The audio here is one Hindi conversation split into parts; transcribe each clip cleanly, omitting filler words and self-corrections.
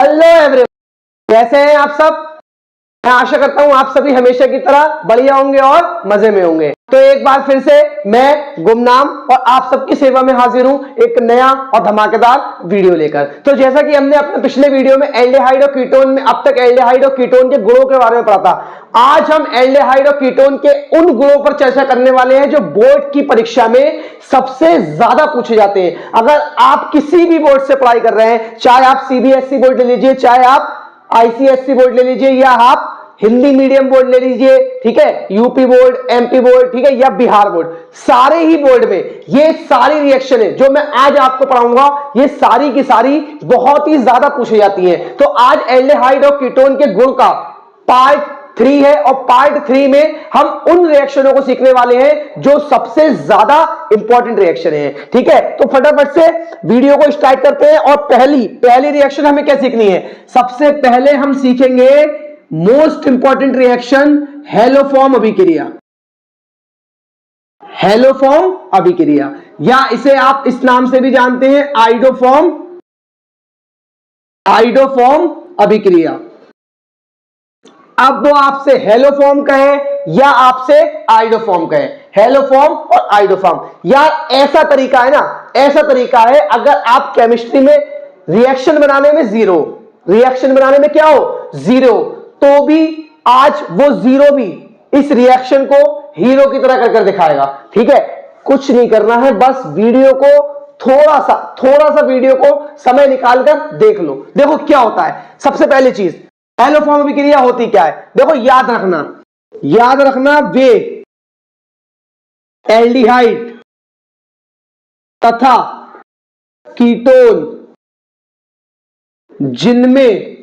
हेलो एवरीवन, कैसे हैं आप सब। मैं आशा करता हूं आप सभी हमेशा की तरह बढ़िया होंगे और मजे में होंगे। तो एक बार फिर से मैं गुमनाम और आप सबकी सेवा में हाजिर हूं एक नया और धमाकेदार वीडियो लेकर। तो जैसा कि हमने अपने पिछले वीडियो में एल्डिहाइड और कीटोन में अब तक एल्डिहाइड और कीटोन के गुणों के बारे में पढ़ा था, आज हम एल्डिहाइड और कीटोन के उन गुणों पर चर्चा करने वाले हैं जो बोर्ड की परीक्षा में सबसे ज्यादा पूछे जाते हैं। अगर आप किसी भी बोर्ड से पढ़ाई कर रहे हैं, चाहे आप सीबीएसई बोर्ड ले लीजिए, चाहे आप आईसीएसई बोर्ड ले लीजिए, या आप हिंदी मीडियम बोर्ड ले लीजिए, ठीक है, यूपी बोर्ड, एमपी बोर्ड, ठीक है, या बिहार बोर्ड, सारे ही बोर्ड में ये सारी रिएक्शन है जो मैं आज आपको पढ़ाऊंगा, ये सारी की सारी बहुत ही ज्यादा पूछी जाती हैं। तो आज एल्डिहाइड और कीटोन के गुण का पार्ट 3 है और पार्ट 3 में हम उन रिएक्शनों को सीखने वाले हैं जो सबसे ज्यादा इंपॉर्टेंट रिएक्शन है। ठीक है, तो फटाफट से वीडियो को स्टार्ट करते हैं। और पहली रिएक्शन हमें क्या सीखनी है? सबसे पहले हम सीखेंगे मोस्ट इंपॉर्टेंट रिएक्शन, हैलोफॉर्म अभिक्रिया। हैलोफॉर्म अभिक्रिया, या इसे आप इस नाम से भी जानते हैं आइडोफॉर्म अभिक्रिया। अब वो आपसे हैलोफॉर्म कहे या आपसे आइडोफॉर्म कहे, हैलोफॉर्म और आइडोफॉर्म, यार ऐसा तरीका है ना, ऐसा तरीका है अगर आप केमिस्ट्री में रिएक्शन बनाने में रिएक्शन बनाने में क्या हो, जीरो, तो भी आज वो जीरो भी इस रिएक्शन को हीरो की तरह कर दिखाएगा। ठीक है, कुछ नहीं करना है, बस वीडियो को थोड़ा सा वीडियो को समय निकालकर देख लो। देखो क्या होता है। सबसे पहली चीज, हैलोफॉर्म अभिक्रिया होती क्या है? देखो याद रखना वे एल्डिहाइड तथा कीटोन जिनमें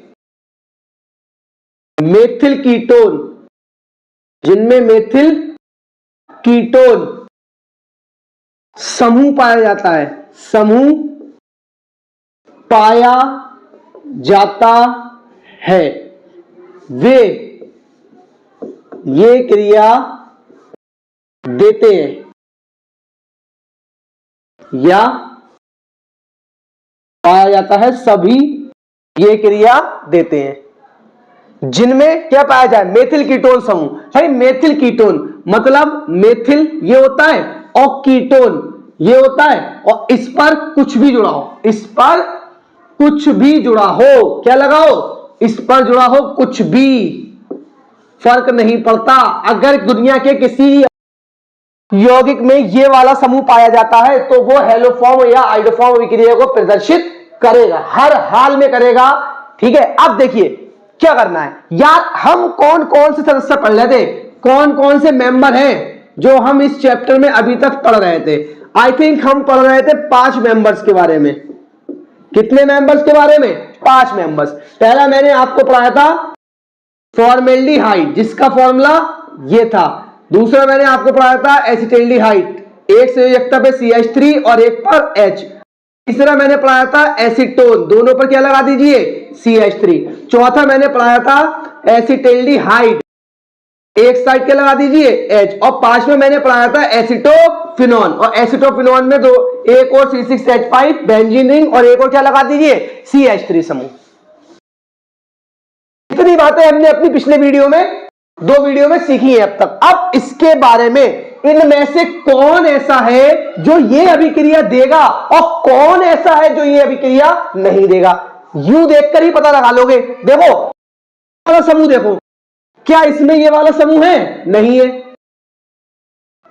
मेथिल कीटोन समूह पाया जाता है, वे ये क्रिया देते हैं या पाया जाता है, सभी ये क्रिया देते हैं। जिनमें क्या पाया जाए? मेथिल कीटोन समूह। भाई मेथिल कीटोन मतलब मेथिल ये होता है और कीटोन ये होता है, और इस पर कुछ भी जुड़ा हो, क्या लगाओ? इस पर जुड़ा हो कुछ भी, फर्क नहीं पड़ता। अगर दुनिया के किसी यौगिक में ये वाला समूह पाया जाता है तो वो हैलोफॉर्म या आइडोफॉर्म अभिक्रिया को प्रदर्शित करेगा, हर हाल में करेगा। ठीक है, अब देखिए क्या करना है यार। हम कौन कौन से सदस्य पढ़ रहे थे, कौन कौन से मेंबर हैं जो हम इस चैप्टर में अभी तक पढ़ रहे थे? आई थिंक हम पढ़ रहे थे 5 मेंबर्स के बारे में। कितने मेंबर्स के बारे में? 5 मेंबर्स। पहला मैंने आपको पढ़ाया था फॉर्मेल्डिहाइड, जिसका फॉर्मूला ये था। दूसरा मैंने आपको पढ़ाया था एसिटाल्डिहाइड, एक संयोजकता पे CH3 और एक पर H। तीसरा मैंने पढ़ाया था एसीटोन, दोनों पर क्या लगा दीजिए? CH3। चौथा मैंने पढ़ाया था एसिटाल्डिहाइड, एक साइड क्या लगा दीजिए? H। और 5वां मैंने पढ़ाया था एसिटोफिनॉन, और एसिटोफिनॉन में एक और C6H5 बेंजीन रिंग, और एक और क्या लगा दीजिए? CH3 समूह। इतनी बातें हमने अपनी पिछले वीडियो में 2 वीडियो में सीखी है अब तक। अब इसके बारे में इनमें से कौन ऐसा है जो ये अभिक्रिया देगा और कौन ऐसा है जो ये अभिक्रिया नहीं देगा, यूं देखकर ही पता लगा लोगे। देखो वाला समूह, देखो क्या इसमें ये वाला समूह है? नहीं है।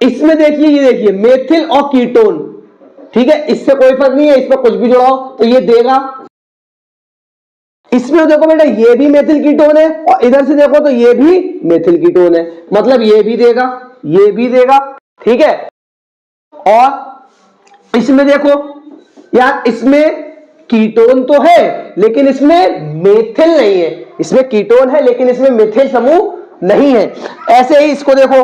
इसमें देखिए, ये देखिए मेथिल और कीटोन, ठीक है, इससे कोई फर्क नहीं है, इस पर कुछ भी जुड़ाओ तो ये देगा। इसमें देखो बेटा ये भी मेथिल कीटोन है, और इधर से देखो तो ये भी मेथिल कीटोन है, मतलब ये भी देगा, ठीक है। और इसमें देखो यार, इसमें कीटोन तो है लेकिन इसमें मेथिल नहीं है, इसमें कीटोन है लेकिन इसमें मेथिल समूह नहीं है। ऐसे ही इसको देखो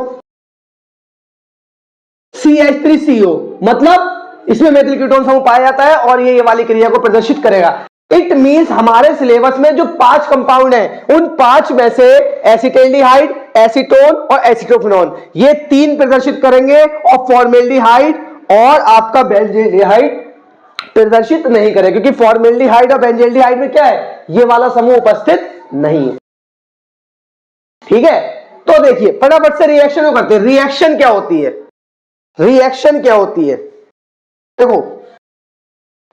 CH3CO, मतलब इसमें मेथिल कीटोन समूह पाया जाता है और ये वाली क्रिया को प्रदर्शित करेगा। इट मींस हमारे सिलेबस में जो 5 कंपाउंड हैं, उन 5 में से एसिटाल्डिहाइड, एसीटोन और एसिटोफिनॉन ये 3 प्रदर्शित करेंगे, और फॉर्मेल्डिहाइड और आपका बेंजील्डिहाइड प्रदर्शित नहीं करे, क्योंकि फॉर्मेल्डिहाइड और बेंजल्डिहाइड में क्या है, ये वाला समूह उपस्थित नहीं है। ठीक है, तो देखिए फटाफट से रिएक्शन को करते हैं। रिएक्शन क्या होती है, रिएक्शन क्या होती है, देखो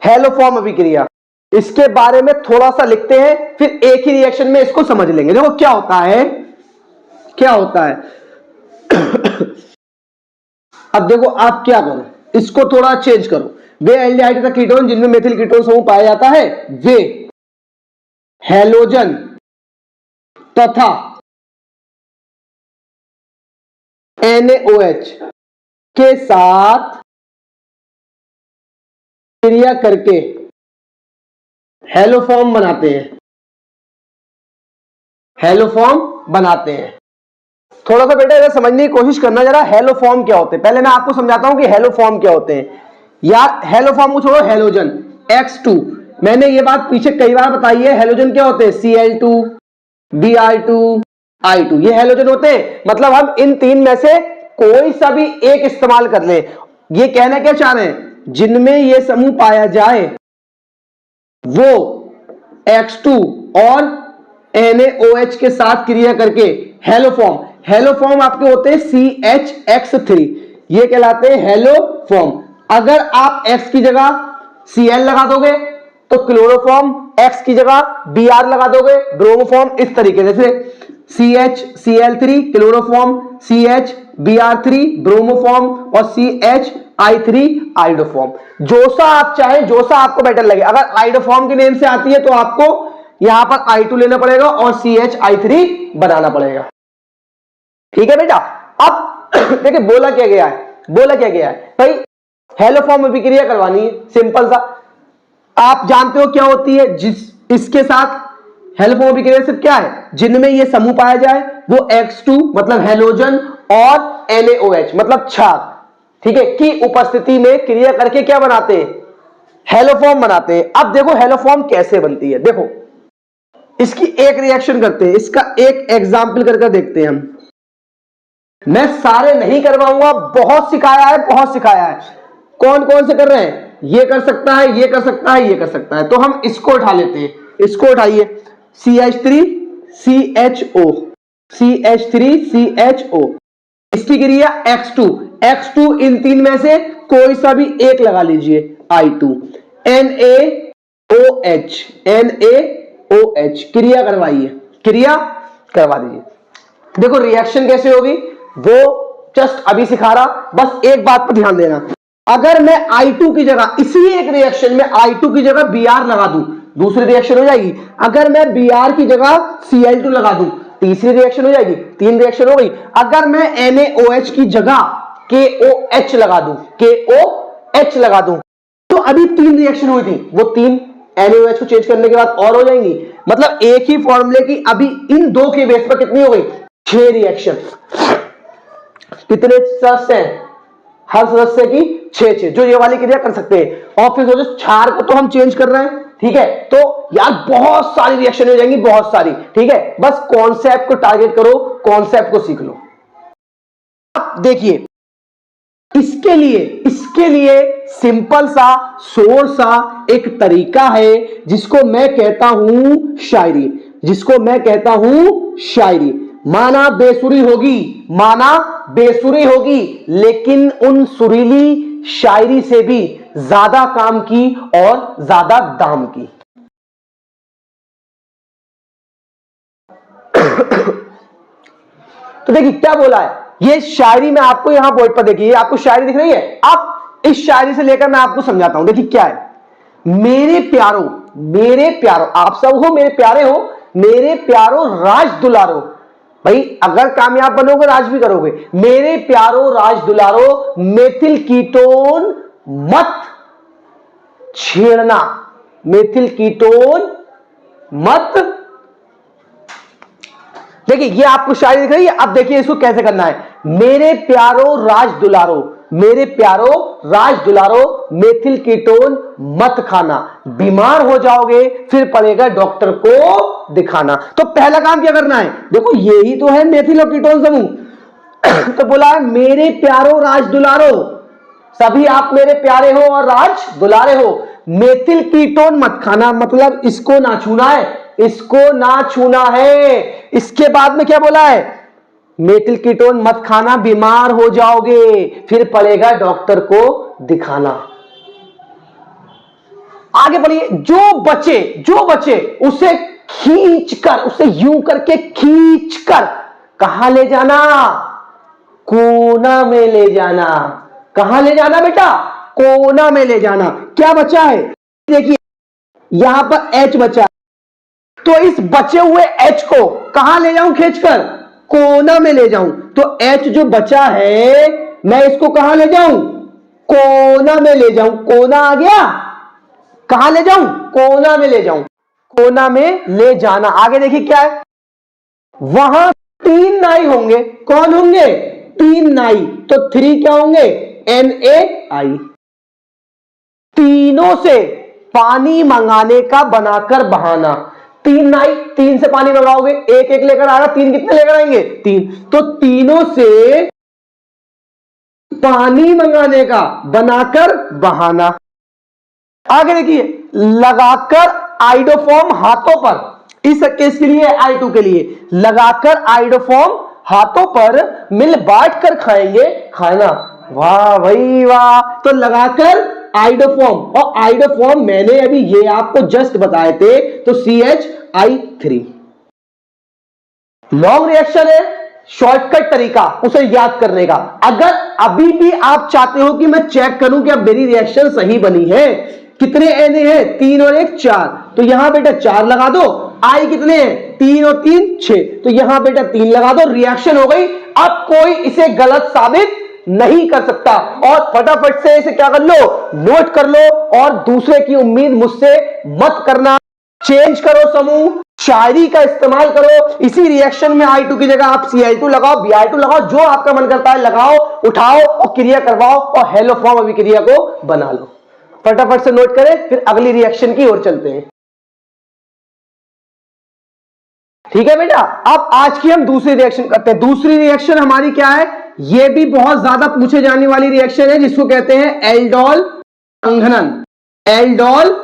हेलोफॉर्म अभिक्रिया, इसके बारे में थोड़ा सा लिखते हैं, फिर एक ही रिएक्शन में इसको समझ लेंगे। देखो क्या होता है, क्या होता है अब देखो आप क्या करो, इसको थोड़ा चेंज करो। वे एल्डिहाइड तथा कीटोन जिनमें मेथिल कीटोन समूह पाया जाता है, वे हैलोजन तथा NaOH के साथ क्रिया करके हेलोफॉर्म बनाते हैं, हेलोफॉर्म बनाते हैं। थोड़ा सा बेटा इधर समझने की कोशिश करना जरा, हेलोफॉर्म क्या होते हैं। पहले मैं आपको समझाता हूं कि हेलोफॉर्म क्या होते हैं। यार हेलोफॉर्म को छोड़ो, हेलोजन X2, मैंने ये बात पीछे कई बार बताई है। हेलोजन क्या होते हैं, Cl2, Br2, I2, ये हेलोजन होते हैं। मतलब हम इन तीन में से कोई सा भी एक इस्तेमाल कर ले। ये कहना क्या चाह रहे हैं, जिनमें ये समूह पाया जाए वो X2 और NaOH के साथ क्रिया करके हेलोफॉर्म, हेलोफॉर्म आपके होते हैं CHX3, ये कहलाते हैं हेलोफॉर्म। अगर आप X की जगह Cl लगा दोगे तो क्लोरोफॉर्म, X की जगह Br लगा दोगे ब्रोमोफॉर्म। इस तरीके से CHCl3 क्लोरोफॉर्म, CHBr3 ब्रोमोफॉर्म और CHI3 आइडोफॉर्म। जो सा आप चाहें, जो सा आपको बेटर लगे। अगर आइडोफॉर्म के नेम से आती है तो आपको यहां पर I2 लेना पड़ेगा और CHI3 बनाना पड़ेगा। ठीक है बेटा। अब देखिए बोला क्या गया है, बोला क्या गया है भाई, हेलोफॉर्म अभिक्रिया करवानी है, सिंपल सा। आप जानते हो क्या होती है, जिस इसके साथ हेलोफॉर्म अभिक्रिया सिर्फ क्या है, जिनमें ये समूह पाया जाए वो X2 मतलब हेलोजन और NaOH मतलब क्षार, ठीक है, की उपस्थिति में क्रिया करके क्या बनाते हैं, हेलोफॉर्म बनाते हैं। अब देखो हेलोफॉर्म कैसे बनती है, देखो इसकी एक रिएक्शन करते हैं, इसका एक एग्जाम्पल करके देखते हैं हम। मैं सारे नहीं करवाऊंगा, बहुत सिखाया है, बहुत सिखाया है। कौन कौन से कर रहे हैं, ये कर सकता है, ये कर सकता है, ये कर सकता है, तो हम इसको उठा लेते हैं। इसको उठाइए, CH3CHO, CH3CHO, इसकी क्रिया X2, X2 इन तीन में से कोई सा भी एक लगा लीजिए, I2, NaOH, NaOH क्रिया करवाइए, क्रिया करवा दीजिए। देखो रिएक्शन कैसे होगी वो जस्ट अभी सिखा रहा, बस एक बात पर ध्यान देना। अगर मैं I2 की जगह, इसी एक रिएक्शन में I2 की जगह Br लगा दूं, दूसरी रिएक्शन हो जाएगी। अगर मैं Br की जगह Cl2 लगा दूं, तीसरी रिएक्शन हो जाएगी, तीन रिएक्शन हो गई। अगर मैं NaOH की जगह KOH लगा दूं, KOH लगा दूं, तो अभी तीन रिएक्शन हुई थी, वो तीन NaOH को चेंज करने के बाद और हो जाएंगी। मतलब एक ही फॉर्मूले की अभी इन दो के बेस पर कितनी हो गई, 6 रिएक्शन। कितने सदस्य हैं, हर सदस्य की 6 जो ये वाली क्रिया कर सकते हैं। और फिर सोचो क्षार को तो हम चेंज कर रहे हैं, ठीक है, तो यार बहुत सारी रिएक्शन हो जाएंगी, बहुत सारी। ठीक है, बस कॉन्सेप्ट को टारगेट करो, कॉन्सेप्ट को सीख लो। अब देखिए इसके लिए सिंपल सा सोर सा एक तरीका है जिसको मैं कहता हूं शायरी, जिसको मैं कहता हूं शायरी। माना बेसुरी होगी, माना बेसुरी होगी, लेकिन उन सुरीली शायरी से भी ज्यादा काम की और ज्यादा दाम की। तो देखिए क्या बोला है, ये शायरी में आपको यहां बोर्ड पर देखिए, आपको शायरी दिख रही है। अब इस शायरी से लेकर मैं आपको समझाता हूं। देखिए क्या है, मेरे प्यारो, मेरे प्यारो, आप सब हो मेरे प्यारे हो, मेरे प्यारो राज दुलारो। भाई अगर कामयाब बनोगे राज भी करोगे। मेरे प्यारो राज दुलारो, मेथिल कीटोन मत छेड़ना, मेथिल कीटोन मत। देखिए ये आपको शायरी दिख रही है। अब देखिए इसको कैसे करना है। मेरे प्यारो राज दुलारो, मेरे प्यारो राज दुलारो, मेथिल कीटोन मत खाना, बीमार हो जाओगे फिर पड़ेगा डॉक्टर को दिखाना। तो पहला काम क्या करना है, देखो यही तो है मेथिल और कीटोन समूह। तो बोला है मेरे प्यारो राज दुलारो, सभी आप मेरे प्यारे हो और राज दुलारे हो। मेथिल कीटोन मत खाना, मतलब इसको ना छूना है, इसको ना छूना है। इसके बाद में क्या बोला है? मेथिल कीटोन मत खाना, बीमार हो जाओगे, फिर पड़ेगा डॉक्टर को दिखाना। आगे बढ़िए। जो बचे उसे खींचकर, उसे यूं करके खींचकर कहां ले जाना? कोना में ले जाना। कहां ले जाना बेटा? कोना में ले जाना। क्या बचा है? देखिए यहां पर H बचा, तो इस बचे हुए H को कहां ले जाऊं? खींचकर कोना में ले जाऊं। तो H जो बचा है मैं इसको कहां ले जाऊं? कोना में ले जाऊं। कोना आ गया, कहां ले जाऊं? कोना में ले जाऊं। कोना में ले जाना। आगे देखिए क्या है, वहां 3 नाई होंगे। कौन होंगे? 3 नाई। तो 3 क्या होंगे? NaI। तीनों से पानी मंगाने का बनाकर बहाना। 3 नाई, 3 से पानी मंगाओगे, एक एक लेकर आएगा, 3 कितने लेकर आएंगे? 3। तो तीनों से पानी मंगाने का बनाकर बहाना। आगे देखिए, लगाकर आइडोफॉर्म हाथों पर, इस केस के लिए I2 के लिए, लगाकर आइडोफॉर्म हाथों पर मिल बांट कर खाएंगे खाना। वाह भाई वाह। तो लगाकर आइडोफॉर्म, और आइडोफॉर्म मैंने अभी ये आपको जस्ट बताए थे, तो CHI3। लॉन्ग रिएक्शन है, शॉर्टकट तरीका उसे याद करने का। अगर अभी भी आप चाहते हो कि मैं चेक करूं कि अब मेरी रिएक्शन सही बनी है, कितने Na है? 3 और 1 4, तो यहां बेटा 4 लगा दो। I कितने हैं? 3 और 3 6, तो यहां बेटा 3 लगा दो। रिएक्शन हो गई। अब कोई इसे गलत साबित नहीं कर सकता। और फटाफट से इसे क्या कर लो? नोट कर लो। और दूसरे की उम्मीद मुझसे मत करना। चेंज करो समूह, शायरी का इस्तेमाल करो। इसी रिएक्शन में I2 की जगह आप Ci2 लगाओ, Bi2 लगाओ, जो आपका मन करता है लगाओ, उठाओ और क्रिया करवाओ और हेलो फॉर्म अभिक्रिया को बना लो। फटाफट से नोट करें, फिर अगली रिएक्शन की ओर चलते हैं। ठीक है बेटा, अब आज की हम दूसरी रिएक्शन करते हैं। दूसरी रिएक्शन हमारी क्या है? यह भी बहुत ज्यादा पूछे जाने वाली रिएक्शन है, जिसको कहते हैं एल्डोल संघनन। एल्डोल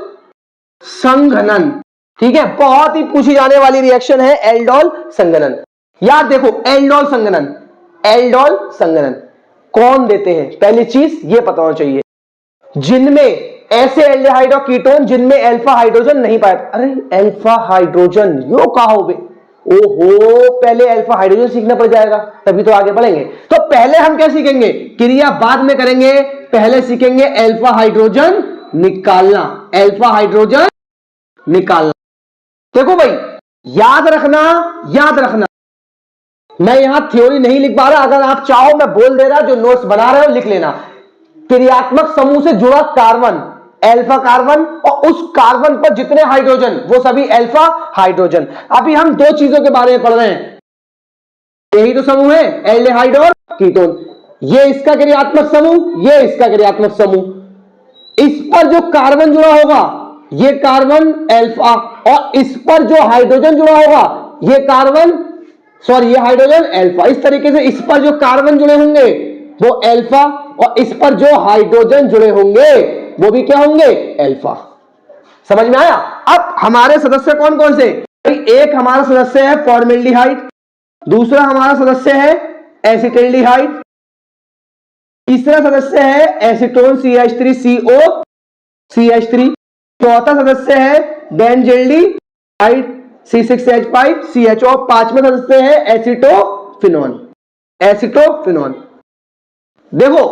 संघनन, ठीक है, बहुत ही पूछी जाने वाली रिएक्शन है एल्डोल संघनन। याद देखो, एल्डोल संघनन, एल्डोल संघनन कौन देते हैं? पहली चीज ये पता होना चाहिए, जिनमें ऐसे एल्डिहाइड और कीटोन जिनमें अल्फा हाइड्रोजन नहीं पाया। अरे अल्फा हाइड्रोजन यो कहा बे? ओहो, पहले अल्फा हाइड्रोजन सीखना पड़ जाएगा, तभी तो आगे बढ़ेंगे। तो पहले हम क्या सीखेंगे? क्रिया बाद में करेंगे, पहले सीखेंगे अल्फा हाइड्रोजन निकालना। अल्फा हाइड्रोजन निकालना। देखो भाई, याद रखना, याद रखना, मैं यहां थ्योरी नहीं लिख पा रहा। अगर आप चाहो मैं बोल दे रहा, जो नोट्स बना रहे हो लिख लेना। क्रियात्मक समूह से जुड़ा कार्बन, अल्फा कार्बन, और उस कार्बन पर जितने हाइड्रोजन वो सभी अल्फा हाइड्रोजन। अभी हम दो चीजों के बारे में पढ़ रहे हैं, यही तो समूह है, एल्डिहाइड और कीटोन। ये इसका क्रियात्मक समूह, ये इसका क्रियात्मक समूह। इस पर जो कार्बन जुड़ा होगा ये कार्बन अल्फा, और इस पर जो हाइड्रोजन जुड़ा होगा ये कार्बन, सॉरी ये हाइड्रोजन अल्फा। इस तरीके से इस पर जो कार्बन जुड़े होंगे वो अल्फा, और इस पर जो हाइड्रोजन जुड़े होंगे वो भी क्या होंगे? अल्फा। समझ में आया? अब हमारे सदस्य कौन कौन से? एक हमारा सदस्य है फॉर्मेल्डिहाइड, दूसरा हमारा सदस्य है एसिटिल्डिहाइड, तीसरा सदस्य है एसीटोन CH3CO CH3, चौथा सदस्य है बेंजल्डिहाइड C6H5CHO, पांचवा सदस्य है एसिटोफिनोन, एसिटोफिनोन। देखो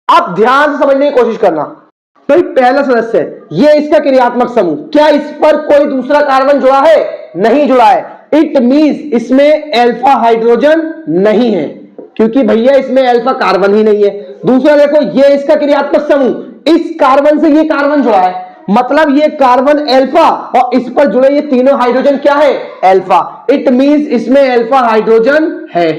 आप ध्यान से समझने की कोशिश करना। तो पहला सदस्य ये इसका क्रियात्मक समूह, क्या इस पर कोई दूसरा कार्बन जुड़ा है? नहीं जुड़ा है। इट मींस इसमें अल्फा हाइड्रोजन नहीं है, क्योंकि भैया इसमें अल्फा कार्बन ही नहीं है। दूसरा देखो, ये इसका क्रियात्मक समूह, इस कार्बन से ये कार्बन जुड़ा है, मतलब ये कार्बन अल्फा, और इस पर जुड़े ये तीनों हाइड्रोजन क्या है? अल्फा। इट मींस इसमें अल्फा हाइड्रोजन है।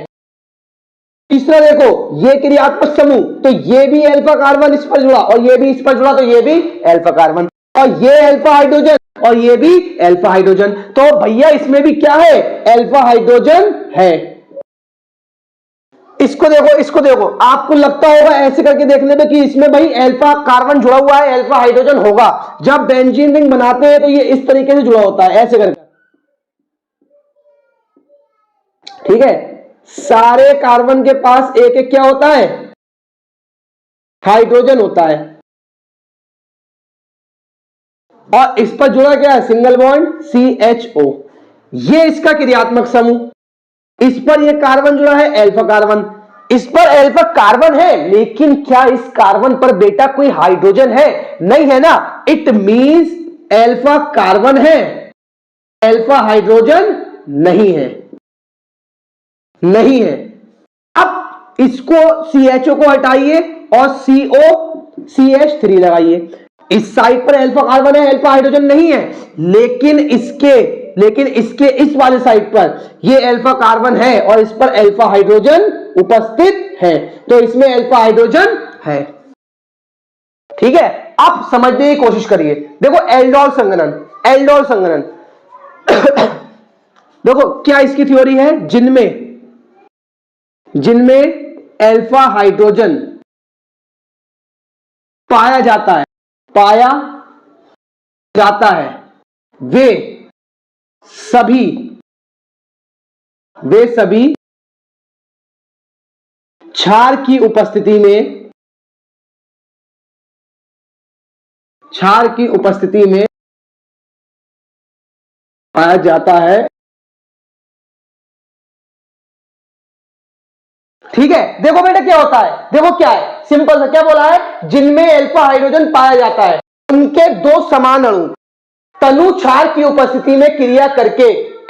तीसरा देखो, ये क्रियात्मक समूह, तो ये भी अल्फा कार्बन इस पर जुड़ा, और ये भी इस पर जुड़ा, तो ये भी अल्फा कार्बन, और ये अल्फा हाइड्रोजन और ये भी अल्फा हाइड्रोजन। तो भैया इसमें भी क्या है? अल्फा हाइड्रोजन है। इसको देखो, इसको देखो, आपको लगता होगा ऐसे करके देखने में कि इसमें भाई अल्फा कार्बन जुड़ा हुआ है, अल्फा हाइड्रोजन होगा। जब बेंजीन रिंग बनाते हैं तो ये इस तरीके से जुड़ा होता है, ऐसे करके, ठीक है। सारे कार्बन के पास एक एक क्या होता है, हाइड्रोजन होता है, और इस पर जुड़ा क्या है, सिंगल बॉन्ड CHO। ये इसका क्रियात्मक समूह, इस पर ये कार्बन जुड़ा है अल्फा कार्बन, इस पर अल्फा कार्बन है, लेकिन क्या इस कार्बन पर बेटा कोई हाइड्रोजन है, नहीं है ना। इट मींस अल्फा कार्बन है, अल्फा हाइड्रोजन नहीं है, नहीं है। अब इसको CHO को हटाइए और COCH3 लगाइए। इस साइड पर अल्फा कार्बन है, अल्फा हाइड्रोजन नहीं है, लेकिन इसके इस वाले साइड पर ये अल्फा कार्बन है और इस पर अल्फा हाइड्रोजन उपस्थित है, तो इसमें अल्फा हाइड्रोजन है, ठीक है। अब समझने की कोशिश करिए। देखो एल्डोल संघनन, एल्डोल संघनन देखो क्या इसकी थ्योरी है, जिनमें अल्फा हाइड्रोजन पाया जाता है, वे सभी क्षार की उपस्थिति में पाया जाता है, ठीक है। देखो बेटा क्या होता है, देखो क्या है, सिंपल सा क्या बोला है, जिनमें अल्फा हाइड्रोजन पाया जाता है उनके दो समान अणु तनु क्षार की उपस्थिति में क्रिया करके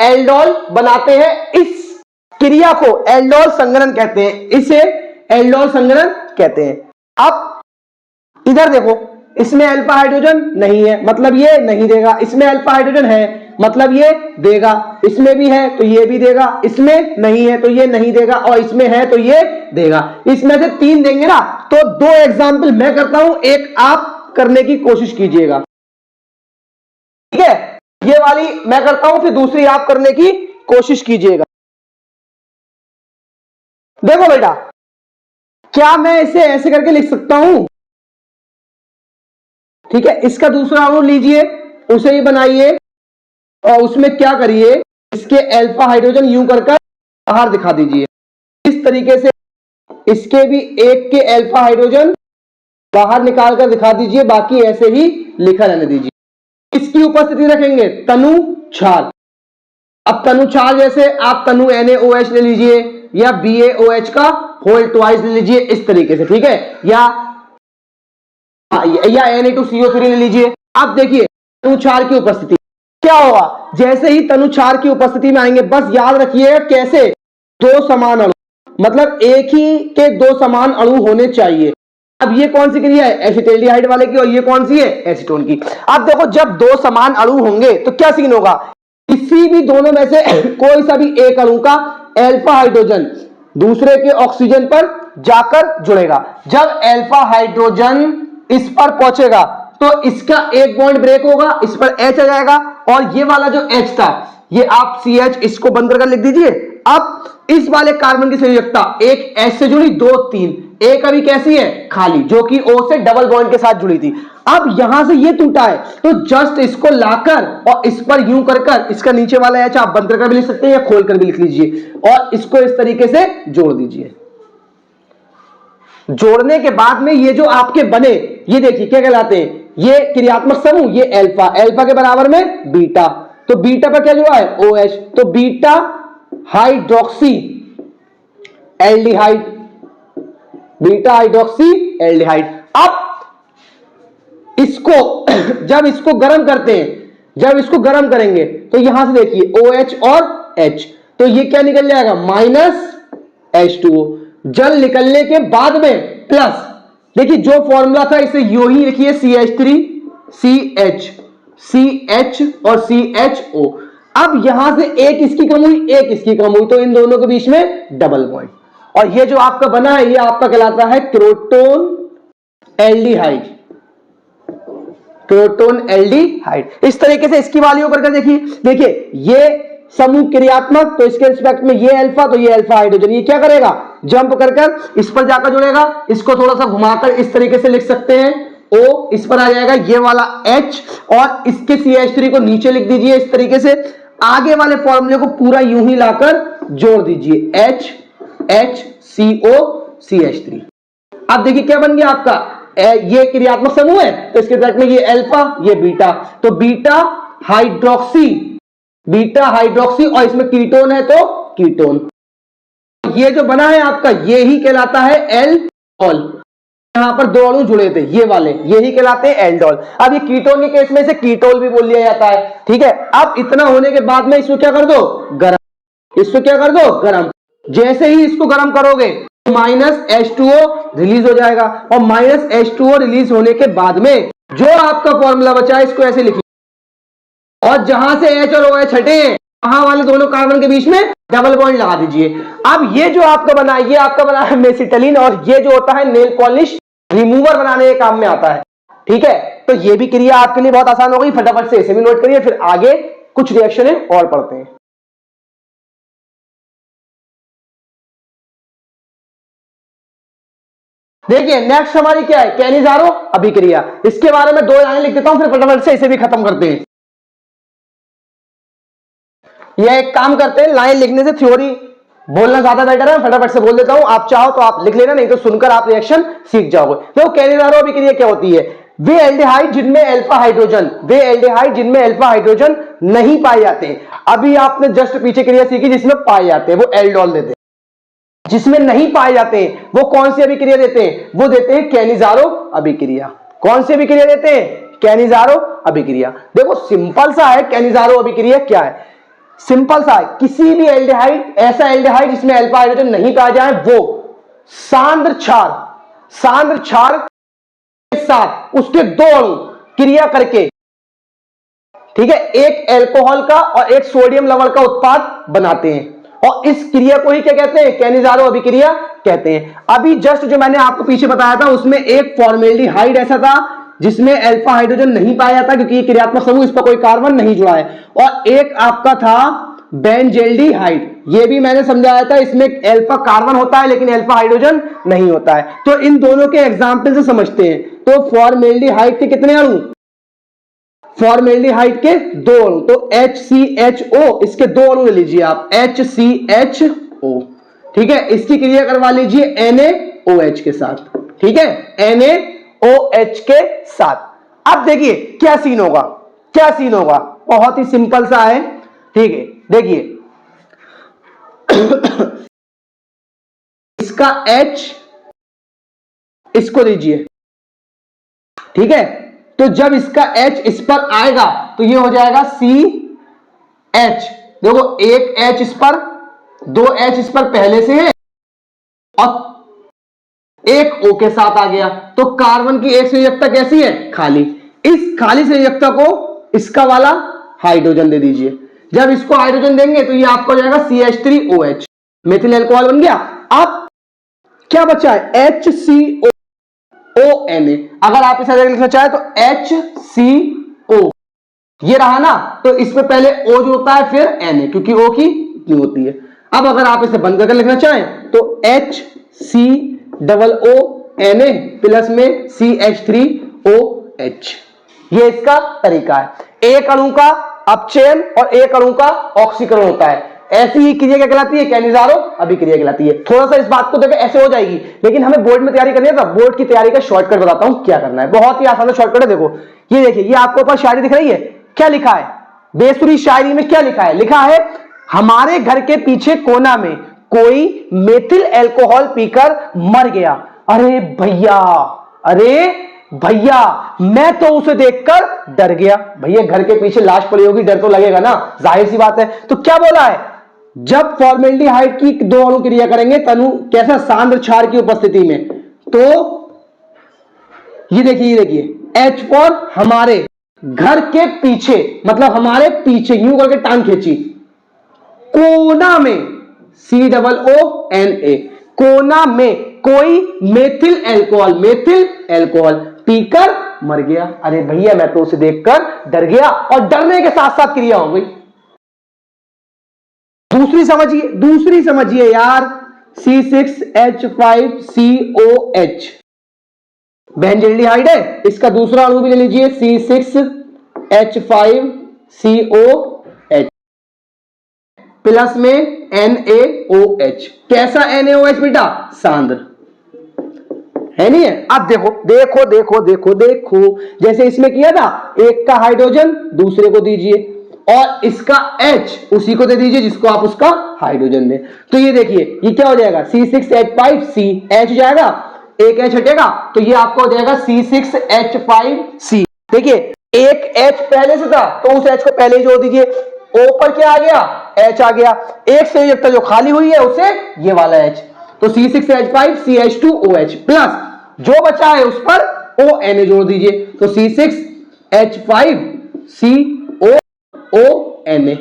एल्डोल बनाते हैं। इस क्रिया को एल्डोल संघनन कहते हैं, इसे एल्डोल संघनन कहते हैं। अब इधर देखो, इसमें अल्फा हाइड्रोजन नहीं है, मतलब ये नहीं देगा, इसमें अल्फा हाइड्रोजन है मतलब ये देगा, इसमें भी है तो ये भी देगा, इसमें नहीं है तो ये नहीं देगा, और इसमें है तो ये देगा। इसमें से 3 देंगे ना, तो 2 एग्जाम्पल मैं करता हूं, एक आप करने की कोशिश कीजिएगा, ठीक है। ये वाली मैं करता हूं, फिर दूसरी आप करने की कोशिश कीजिएगा। देखो बेटा, क्या मैं इसे ऐसे करके लिख सकता हूं, ठीक है। इसका दूसरा अणु लीजिए, उसे ही बनाइए और उसमें क्या करिए, इसके अल्फा हाइड्रोजन यूं कर बाहर दिखा दीजिए। इस तरीके से इसके भी एक के अल्फा हाइड्रोजन बाहर निकाल कर दिखा दीजिए, बाकी ऐसे ही लिखा रहने दीजिए। इसकी उपस्थिति रखेंगे तनु क्षार। अब तनु क्षार जैसे आप तनु NaOH ले लीजिए या BaOH का होल ट्वाइस ले लीजिए, इस तरीके से, ठीक है, या Na2CO3 ले लीजिए। आप देखिए तनु क्षार की उपस्थिति क्या होगा, जैसे ही तनु क्षार की उपस्थिति में आएंगे, बस याद रखिएगा कैसे, 2 समान अणु, मतलब एक ही के 2 समान अणु होने चाहिए। अब ये कौन सी क्रिया है, एसिटाल्डिहाइड वाले की, और ये कौन सी है, एसीटोन की। अब देखो जब 2 समान अणु होंगे तो क्या सीन होगा, किसी भी दोनों में से कोई सा भी एक अणु का अल्फा हाइड्रोजन दूसरे के ऑक्सीजन पर जाकर जुड़ेगा। जब अल्फा हाइड्रोजन इस पर पहुंचेगा तो इसका एक बॉन्ड ब्रेक होगा, इस पर H आ जाएगा, और ये वाला जो H था, ये आप CH इसको बंद करके लिख दीजिए। अब इस वाले कार्बन की संयोजकता एक H से जुड़ी, 2 3, एक अभी कैसी है, खाली, जो कि O से डबल बॉन्ड के साथ जुड़ी थी। अब यहां से ये टूटा है, तो जस्ट इसको लाकर और इस पर यूं कर इसका नीचे वाला H आप बंद करके भी लिख सकते हैं या खोल कर भी लिख लीजिए, और इसको इस तरीके से जोड़ दीजिए। जोड़ने के बाद में ये जो आपके बने, ये देखिए क्या कहलाते हैं, ये क्रियात्मक समूह, ये अल्फा, अल्फा के बराबर में बीटा, तो बीटा पर क्या जुड़ा है, OH, तो beta hydroxy aldehyde, beta hydroxy aldehyde. अब इसको जब इसको गर्म करते हैं, जब इसको गर्म करेंगे तो यहां से देखिए OH और H, तो ये क्या निकल जाएगा, -H2O। जल निकलने के बाद में प्लस, देखिए जो फॉर्मूला था इसे यू ही लिखिए, CH3 CH और CHO। अब यहां से एक इसकी कम हुई, एक इसकी कम हुई, तो इन दोनों के बीच में डबल बॉन्ड, और ये जो आपका बना है ये आपका कहलाता है क्रोटोन एल्डिहाइड, क्रोटोन एल्डिहाइड। इस तरीके से इसकी वैल्यू करके देखिए ये समूह क्रियात्मक, तो इसके रिस्पेक्ट में ये अल्फा, तो ये अल्फा हाइड्रोजन, ये क्या करेगा, जंप कर कर इस पर जाकर जुड़ेगा, इसको थोड़ा सा घुमाकर इस तरीके से लिख सकते हैं, O इस पर आ जाएगा, ये वाला H और इसके CH3 को नीचे लिख दीजिए इस तरीके से। आगे वाले फॉर्मूले को पूरा यूं ही लाकर जोड़ दीजिए, H H CO CH3। अब देखिए क्या बन गया आपका, ये क्रियात्मक समूह है तो इसके ब्रैकेट में ये अल्फा ये बीटा, तो बीटा हाइड्रोक्सी और इसमें कीटोन है तो कीटोन। ये जो बना है आपका ये ही कहलाता है एल्डोल। यहां पर दो अणु जुड़े थे ये वाले, ये ही कहलाते हैं एल्डोल। अब ये कीटोन के केस में से कीटोल भी बोल लिया जाता है, ठीक है। अब इतना होने के बाद में इसको क्या कर दो, गरम। इसको क्या कर दो, गरम। जैसे ही इसको गरम करोगे -H2O रिलीज हो जाएगा, और -H2O रिलीज होने के बाद में जो आपका फॉर्मूला बचा है इसको ऐसे लिखिए, और जहां से H और OH हटे हैं वहां वाले दोनों कार्बन के बीच में डबल बॉन्ड लगा दीजिए। अब ये जो आपका बना है, ये आपका बना है मेसिटिलीन, और ये जो होता है नेल पॉलिश रिमूवर बनाने के काम में आता है, ठीक है। तो ये भी क्रिया आपके लिए बहुत आसान हो गई, फटाफट से इसे भी नोट करिए, फिर आगे कुछ रिएक्शन है और पढ़ते हैं। देखिए नेक्स्ट हमारी क्या है, कैनिजारो अभिक्रिया। इसके बारे में 2 लाइनें लिख देता हूं, फिर फटाफट से इसे भी खत्म करते हैं। यह एक काम करते हैं, लाइन लिखने से थ्योरी बोलना ज्यादा बेटर है, फटाफट से बोल देता हूं, आप चाहो तो आप लिख लेना, नहीं तो सुनकर आप रिएक्शन सीख जाओगे। तो कैनिजारो अभिक्रिया क्या होती है, वे एल्डिहाइड जिनमें अल्फा हाइड्रोजन नहीं पाए जाते हैं। अभी आपने जस्ट पीछे क्रिया सीखी जिसमें पाए जाते हैं, वो एल्डोल देते हैं। जिसमें नहीं पाए जाते हैं वो कौन सी अभिक्रिया देते हैं, वो देते हैं कैनिजारो अभिक्रिया। कौन सी अभिक्रिया देते हैं, कैनिजारो अभिक्रिया। देखो सिंपल सा है, कैनिजारो अभिक्रिया क्या है, सिंपल सा है, किसी भी एल्डिहाइड, ऐसा एल्डिहाइड जिसमें अल्फा हाइड्रोजन नहीं पाया जाए, वो सांद्र क्षार के साथ उसके 2 अणु क्रिया करके, ठीक है, एक अल्कोहल का और एक सोडियम लवण का उत्पाद बनाते हैं, और इस क्रिया को ही क्या कहते हैं, कैनिजारो अभिक्रिया कहते हैं। अभी जस्ट जो मैंने आपको पीछे बताया था उसमें एक फॉर्मेल्डिहाइड ऐसा था जिसमें अल्फा हाइड्रोजन नहीं पाया जाता क्योंकि ये क्रियात्मक समूह, इस पर कोई कार्बन नहीं जुड़ा है, और एक आपका था बेंजेल्डिहाइड, ये भी मैंने समझाया था, इसमें अल्फा कार्बन होता है लेकिन अल्फा हाइड्रोजन नहीं होता है। तो इन दोनों के एग्जाम्पल से समझते हैं। तो फॉर्मेल्डिहाइड के कितने अणु, फॉर्मेल्डिहाइड के 2 अणु, तो HCHO, इसके 2 अणु ले लीजिए आप, HCHO, ठीक है। इसकी क्रिया करवा लीजिए NaOH के साथ, ठीक है, NaOH के साथ। अब देखिए क्या सीन होगा, बहुत ही सिंपल सा है, ठीक है। देखिए इसका H इसको दीजिए, ठीक है। तो जब इसका H इस पर आएगा तो ये हो जाएगा CH। देखो एक H इस पर, 2 H इस पर पहले से है और एक O के साथ आ गया, तो कार्बन की एक संयोजकता कैसी है, खाली। इस खाली संयोजकता को इसका वाला हाइड्रोजन दे दीजिए। जब इसको हाइड्रोजन देंगे तो ये आपको हो जाएगा CH3OH, मेथिल अल्कोहल बन गया। अब क्या बचा है, HCO ONA। अगर आप इसे लिखना चाहे तो HCO, ये रहा ना, तो इसमें पहले O जो होता है फिर Na, क्योंकि O की इतनी होती है। अब अगर आप इसे बंद करके लिखना चाहें तो HCOONA प्लस में CH3OH, ये इसका तरीका है। एक अणु का अपचयन और एक अणु का ऑक्सीकरण होता है, ऐसी ही क्रिया क्या कहलाती है, कैनिजारो अभिक्रिया कहलाती है। थोड़ा सा इस बात को देखो ऐसे हो जाएगी, लेकिन हमें बोर्ड में तैयारी करनी है, तो बोर्ड की तैयारी का शॉर्टकट बताता हूं क्या करना है, बहुत ही आसान शॉर्टकट है। देखो ये देखिए, ये आपको ऊपर शायरी दिख रही है, क्या लिखा है, बेसुरी शायरी में क्या लिखा है, लिखा है हमारे घर के पीछे कोना में कोई मेथिल अल्कोहल पीकर मर गया। अरे भैया मैं तो उसे देखकर डर गया। भैया घर के पीछे लाश पड़ी होगी, डर तो लगेगा ना, जाहिर सी बात है। तो क्या बोला है, जब फॉर्मेल्डिहाइड की 2 अणु क्रिया करेंगे तनु कैसा, सांद्र क्षार की उपस्थिति में, तो ये देखिए H फॉर हमारे घर के पीछे, मतलब हमारे पीछे, यूं करके टांग खींची, कोना में COONA, कोना में कोई मेथिल अल्कोहल पीकर मर गया। अरे भैया मैं तो उसे देखकर डर गया, और डरने के साथ साथ क्रिया हो गई। दूसरी समझिए यार, C6H5COH बेंजील्डिहाइड है। इसका दूसरा अणु भी ले लीजिए C6H5COH प्लस में NaOH। कैसा NaOH बेटा? सांद्र है नहीं है। अब देखो देखो देखो देखो देखो, जैसे इसमें किया था, एक का हाइड्रोजन दूसरे को दीजिए और इसका H उसी को दे दीजिए जिसको आप उसका हाइड्रोजन दें। तो ये देखिए ये क्या हो जाएगा? C6H5C H जाएगा, एक H हटेगा तो ये आपका हो जाएगा C6H5C। देखिए एक H पहले से था तो उस H को पहले ही जोड़ दीजिए। O पर क्या आ गया? H आ गया। एक संयुक्त जो खाली हुई है उसे ये वाला H, तो C6H5CH2OH प्लस जो बचा है उस पर ONA जोड़ दीजिए, तो C6H5COONA।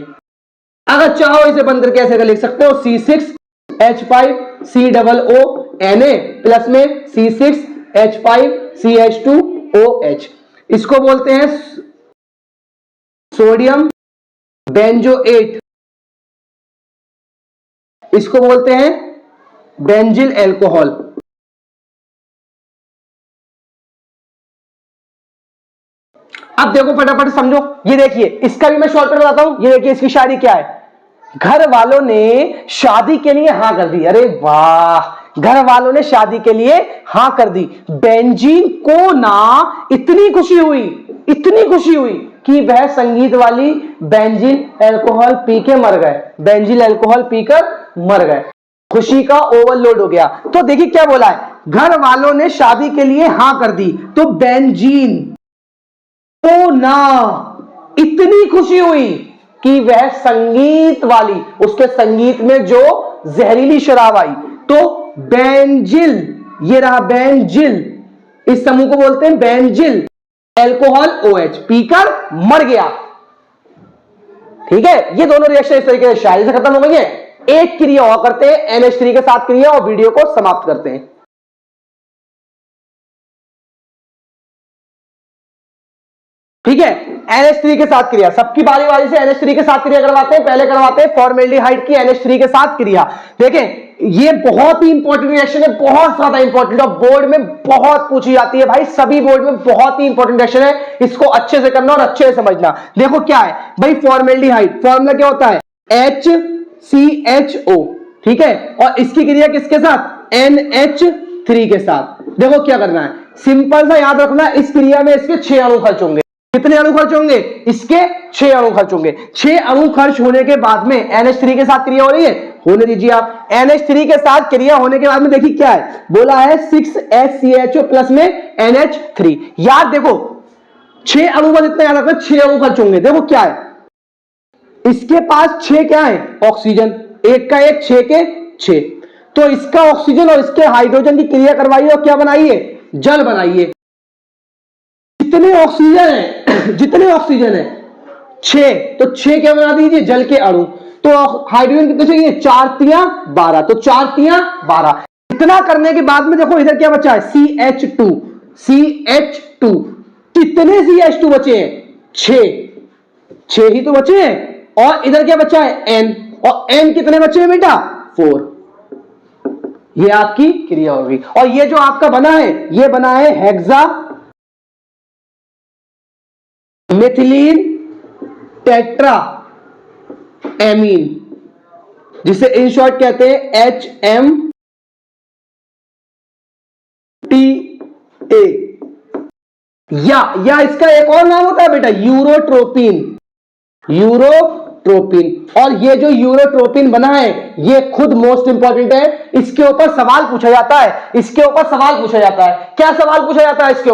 अगर चाहो इसे बंद करके ऐसे लिख सकते हो C6H5COONA प्लस में C6H5CH2OH। इसको बोलते हैं सोडियम बेंजोएट, इसको बोलते हैं बेंजिल अल्कोहल। अब देखो फटाफट समझो, ये देखिए इसका भी मैं शॉर्टकट बताता हूं। ये देखिए इसकी शायरी क्या है? घर वालों ने शादी के लिए हां कर दी। अरे वाह, घर वालों ने शादी के लिए हां कर दी। बेंजीन को ना इतनी खुशी हुई कि वह संगीत वाली बेंजील अल्कोहल पी के मर गए। बेंजील अल्कोहल पीकर मर गए, खुशी का ओवरलोड हो गया। तो देखिए क्या बोला है, घर वालों ने शादी के लिए हां कर दी तो बेंजीन को ना इतनी खुशी हुई कि वह संगीत वाली, उसके संगीत में जो जहरीली शराब आई, तो बेंजिल, ये रहा बेंजिल, इस समूह को बोलते हैं बेंजिल अल्कोहल OH, पीकर मर गया। ठीक है, ये दोनों रिएक्शन इस तरीके से शायरी से खत्म हो गई है। एक क्रिया और करते हैं NH3 के साथ क्रिया और वीडियो को समाप्त करते हैं। ठीक है, NH3 के साथ क्रिया, सबकी बारी बारी से NH3 के साथ क्रिया करवाते हैं। पहले करवाते हैं फॉर्मेल्डिहाइड की NH3 के साथ क्रिया। देखें ये बहुत ही इंपॉर्टेंट रिएक्शन है, बहुत ज्यादा इंपॉर्टेंट, और बोर्ड में बहुत पूछी जाती है भाई, सभी बोर्ड में बहुत ही इंपॉर्टेंट रिएक्शन है। इसको अच्छे से करना और अच्छे से समझना। देखो क्या है भाई, फॉर्मेल्डिहाइड फॉर्मूला क्या होता है? HCHO। ठीक है, और इसकी क्रिया किसके साथ? NH3 के साथ। देखो क्या करना है, सिंपल सा याद रखना, इस क्रिया में इसके 6 अणु खर्च होंगे। कितने अणु खर्च होंगे? इसके 6 अणु खर्च होंगे। 6 अणु खर्च होने के बाद में NH3 के साथ क्रिया हो रही है, होने दीजिए आप। NH3 के साथ क्रिया होने के बाद में देखिए क्या है, बोला है 6HCHO प्लस में NH3। याद देखो 6 अणु का जितना याद रखना, 6 अणु खर्च होंगे। देखो क्या है, इसके पास 6 क्या है? ऑक्सीजन, एक का एक, 6 के 6। तो इसका ऑक्सीजन और इसके हाइड्रोजन की क्रिया करवाइए और क्या बनाइए? जल बनाइए। जितने ऑक्सीजन है 6, तो 6 क्या बना दीजिए? जल के अणु। तो हाइड्रोजन कितने चाहिए? 4 तिया 12, तो 4 तिया 12। इतना करने के बाद में देखो इधर क्या बचा है? CH2। कितने CH2 बचे हैं? 6 ही तो बचे हैं। और इधर क्या बचा है? N, और N कितने बचे हैं बेटा? 4। ये आपकी क्रिया होगी। और ये जो आपका बना है, ये बना है हेक्सा मिथिलीन टेट्रा एमीन, जिसे इन शॉर्ट कहते हैं HMTA। या इसका एक और नाम होता है बेटा, यूरोट्रोपिन। और ये जो यूरोट्रोपिन बना है ये खुद मोस्ट इंपॉर्टेंट है। इसके ऊपर सवाल पूछा जाता है। क्या सवाल पूछा जाता है इसके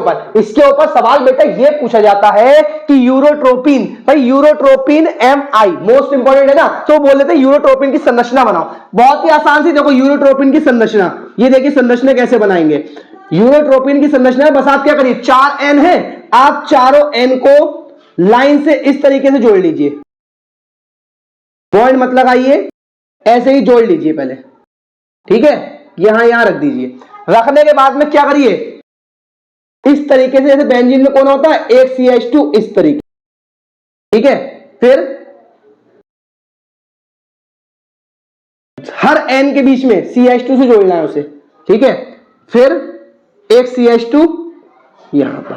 ऊपर सवाल बेटा ये पूछा जाता है कि यूरोट्रोपिन, भाई यूरोट्रोपिन MI मोस्ट इंपॉर्टेंट है ना, तो बोल देते हैं यूरोट्रोपिन की संरचना बनाओ। बहुत ही आसान सी, देखो यूरोट्रोपिन की संरचना, ये देखिए संरचना कैसे बनाएंगे। यूरोट्रोपिन की संरचना बस आप क्या करिए, 4 N है, आप चारों N को लाइन से इस तरीके से जोड़ लीजिए, पॉइंट मत लगाइए, ऐसे ही जोड़ लीजिए पहले। ठीक है, यहां रख दीजिए। रखने के बाद में क्या करिए, इस तरीके से, जैसे बेंजीन में कौन होता है? एक CH2 इस तरीके। ठीक है, फिर हर हर N के बीच में CH2 से जोड़ना है उसे, ठीक है। फिर एक CH2 यहां पर,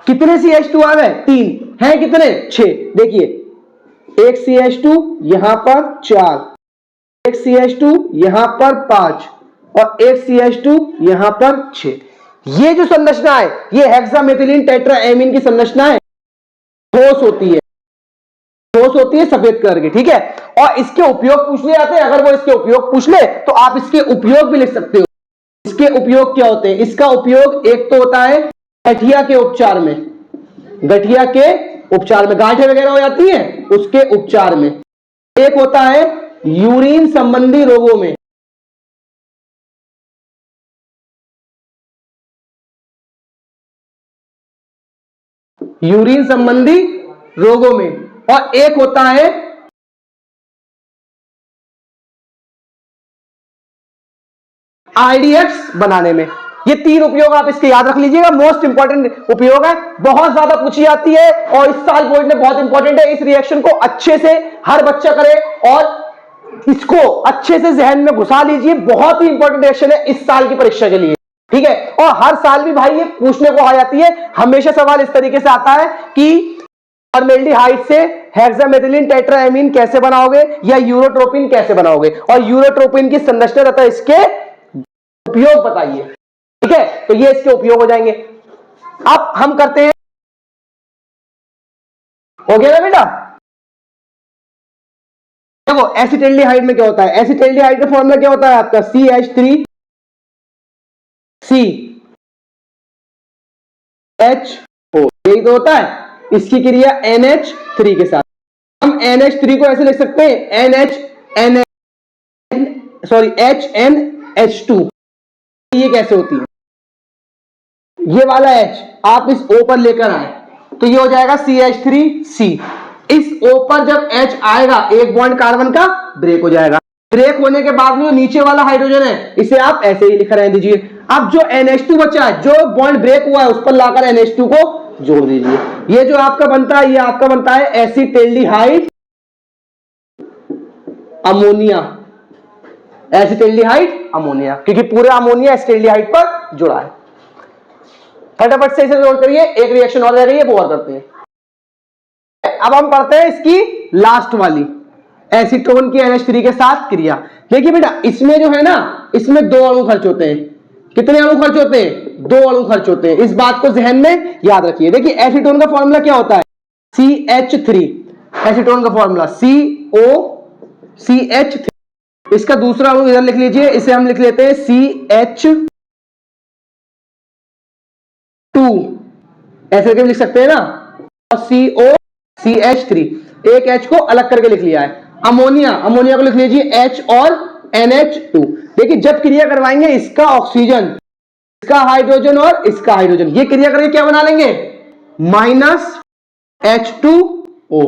कितने CH2 आ गए? 3 हैं, कितने? 6। देखिए एक CH2 यहां पर 4, एक CH2 यहां पर 5 और एक CH2 यहां पर 6। ये जो संरचना है ये हेक्सामेथिलीन टेट्राएमीन की संरचना है, ठोस होती है, ठोस होती है सफेद कलर की, ठीक है। और इसके उपयोग पूछ ले जाते हैं, अगर वो इसके उपयोग पूछ ले तो आप इसके उपयोग भी लिख सकते हो। इसके उपयोग क्या होते हैं? इसका उपयोग एक तो होता है गठिया के उपचार में, गठिया के उपचार में, गांठें वगैरह हो जाती हैं उसके उपचार में। एक होता है यूरिन संबंधी रोगों में, यूरिन संबंधी रोगों में, और एक होता है आईडीएक्स बनाने में। ये 3 उपयोग आप इसके याद रख लीजिएगा, मोस्ट इंपॉर्टेंट उपयोग है, बहुत ज्यादा पूछी जाती है और इस साल बोर्ड में बहुत इंपॉर्टेंट है। इस रिएक्शन को अच्छे से हर बच्चा करे और इसको अच्छे से जहन में घुसा लीजिए, बहुत ही इंपॉर्टेंट रिएक्शन है इस साल की परीक्षा के लिए, ठीक है। और हर साल भी भाई ये पूछने को आ जाती है, हमेशा सवाल इस तरीके से आता है कि फॉर्मेल्डिहाइड से हेक्सामेथिलीन टेट्राएमीन कैसे बनाओगे या यूरोट्रोपिन कैसे बनाओगे, और यूरोट्रोपिन की संरचना तथा इसके उपयोग बताइए, ठीक है। तो ये इसके उपयोग हो जाएंगे। अब हम करते हैं, हो गया ना बेटा? देखो एसिटाल्डिहाइड में क्या होता है? एसिटाल्डिहाइड का फॉर्मूला क्या होता है आपका? CH3 CHO, यही तो होता है। इसकी क्रिया NH3 के साथ, हम NH3 को ऐसे लिख सकते हैं HNH2। ये कैसे होती है? ये वाला H आप इस O पर लेकर आए तो ये हो जाएगा CH3C। इस O पर जब H आएगा एक बॉन्ड कार्बन का ब्रेक हो जाएगा, ब्रेक होने के बाद में जो नीचे वाला हाइड्रोजन है इसे आप ऐसे ही लिख रहे दीजिए। अब जो NH2 बचा है, जो बॉन्ड ब्रेक हुआ है उस पर लाकर NH2 को जोड़ दीजिए। ये जो आपका बनता है ये आपका बनता है एसिटाल्डिहाइड अमोनिया, एसिटाल्डिहाइड अमोनिया, क्योंकि पूरा अमोनिया एसिटाल्डिहाइड पर जुड़ा है। फटाफट से इसे जोड़ करिए, एक रिएक्शन और रह गई है वो और करते हैं। अब हम पढ़ते हैं इसकी लास्ट वाली एसीटोन की NH3 के साथ क्रिया। देखिए बेटा इसमें जो है ना, इसमें 2 अणु खर्च होते हैं। कितने अणु खर्च होते हैं? 2 अणु खर्च होते हैं, इस बात को जहन में याद रखिए। देखिए एसीटोन का फॉर्मूला क्या होता है? CH3, एसीटोन का फॉर्मूला COCH3। इसका दूसरा अणु इधर लिख लीजिए, इसे हम लिख लेते हैं CH2, ऐसे करके लिख सकते हैं ना, और COCH3, एक H को अलग करके लिख लिया है। अमोनिया, अमोनिया को लिख लीजिए H और NH2। देखिए जब क्रिया करवाएंगे इसका ऑक्सीजन, इसका हाइड्रोजन और इसका हाइड्रोजन, ये क्रिया करके क्या बना लेंगे? -H2O।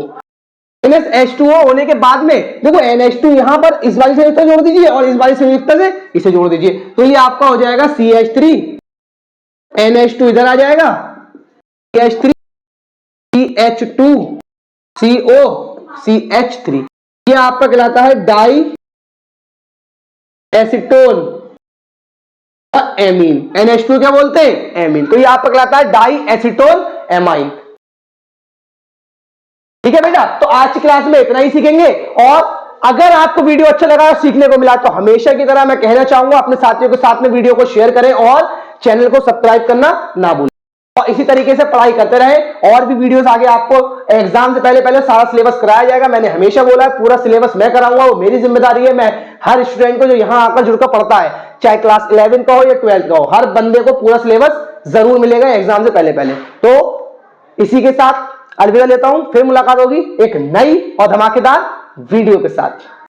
-H2O होने के बाद में देखो NH2 यहां पर इस वाली संयुक्त जोड़ दीजिए और इस वाली संयुक्त से इसे जोड़ दीजिए, तो ये आपका हो जाएगा CH3, NH2 इधर आ जाएगा, CH3 CH2 CO CH3। ये आपका कहलाता है डाई एसीटोन एमीन। NH2 क्या बोलते हैं? एमीन। तो ये आपका कहलाता है डाई एसीटोन एमाइन। ठीक है बेटा, तो आज की क्लास में इतना ही सीखेंगे। और अगर आपको वीडियो अच्छा लगा और सीखने को मिला तो हमेशा की तरह मैं कहना चाहूंगा अपने साथियों के साथ में वीडियो को शेयर करें और चैनल को सब्सक्राइब करना ना भूलें, और इसी तरीके से पढ़ाई करते रहें। और भी वीडियोस आगे आपको एग्जाम से पहले सारा सिलेबस कराया जाएगा। मैंने हमेशा बोला है पूरा सिलेबस मैं कराऊंगा, वो मेरी जिम्मेदारी है। मैं हर स्टूडेंट को जो यहां आकर जुड़कर पढ़ता है, चाहे क्लास 11 का हो या 12 का हो, हर बंदे को पूरा सिलेबस जरूर मिलेगा एग्जाम से पहले। तो इसी के साथ अलविदा लेता हूं, फिर मुलाकात होगी एक नई और धमाकेदार वीडियो के साथ।